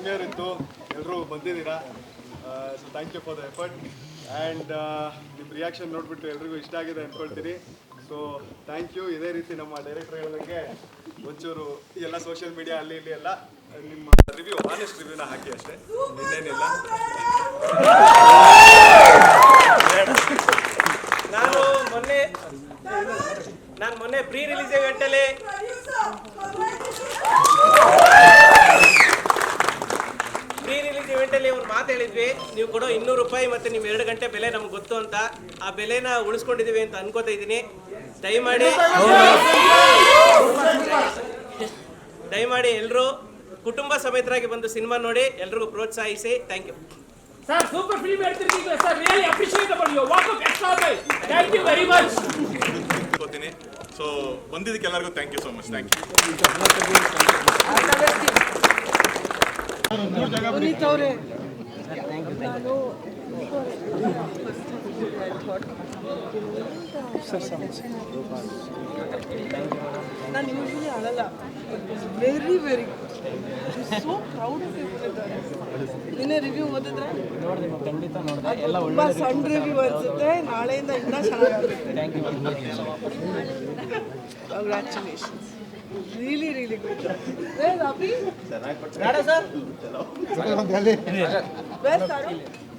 Premier ಇತ್ತು, ಎಲ್ಲರೂ ಬಂದಿದ್ದೀರಾ. So thank you for the effort and ನಿಮ್ಮ ರಿಯಾಕ್ಷನ್ ನೋಡಿಬಿಟ್ಟು ಎಲ್ರಿಗೂ ಇಷ್ಟ ಆಗಿದೆ ಅಂದ್ಕೊಳ್ತೀನಿ. So thank you. ಇದೇ ರೀತಿ ನಮ್ಮ ಡೈರೆಕ್ಟರ್ ಹೇಳಿದಂಗೆ ಒಂಚೂರು ಎಲ್ಲ ಸೋಷಿಯಲ್ ಮೀಡಿಯಾ ಅಲ್ಲಿ ಇಲ್ಲಿ ಎಲ್ಲ ನಿಮ್ಮ ರಿವ್ಯೂ, ಆನೆಸ್ಟ್ ರಿವ್ಯೂನ ಹಾಕಿ ಅಷ್ಟೇ, ಇನ್ನೇನಿಲ್ಲ. ನಾನು ಮೊನ್ನೆ ಪ್ರೀ ರಿಲೀಸ್ ಗಂಟೆಲಿ ಒಂದು ಮಾತು ಹೇಳಿದ್ವಿ, ನೀವು ಕೊಡೋ ₹200 ಮತ್ತು ನೀವು 2 ಗಂಟೆ ಬೆಲೆ ನಮ್ಗೆ ಗೊತ್ತು ಅಂತ. ಆ ಬೆಲೆನ ಉಳಿಸ್ಕೊಂಡಿದ್ದೀವಿ ಅಂತ ಅನ್ಕೋತಾ ಇದ್ದೀನಿ. ದಯಮಾಡಿ ಎಲ್ಲರೂ ಕುಟುಂಬ ಸಮೇತರಾಗಿ ಬಂದು ಸಿನಿಮಾ ನೋಡಿ, ಎಲ್ರಿಗೂ ಪ್ರೋತ್ಸಾಹಿಸಿ. Thank you sir. Super film ಹೇಳ್ತಿರ್ತೀವಿ sir. Really appreciate about your work of extraordinary. Thank you very much. ಗೊತ್ತೀನಿ. ಸೊ ಬಂದಿದ್ದಕ್ಕೆ ಎಲ್ಲರಿಗೂ thank you so much. Thank you. Puneeth ಅವರೇ, ನಾನು ಯೂಶಲಿ ಅಳಲ್ಲ. Very very so proud of you. ನಿನ್ನೆ review ಓದಿದ್ರೆ ತುಂಬ ಸಣ್ಣ ರಿವ್ಯೂ ಅನ್ಸುತ್ತೆ. ನಾಳೆಯಿಂದ ಇನ್ನೂ ಚೆನ್ನಾಗುತ್ತೆ. Congratulations. Really really good. Where Abhi?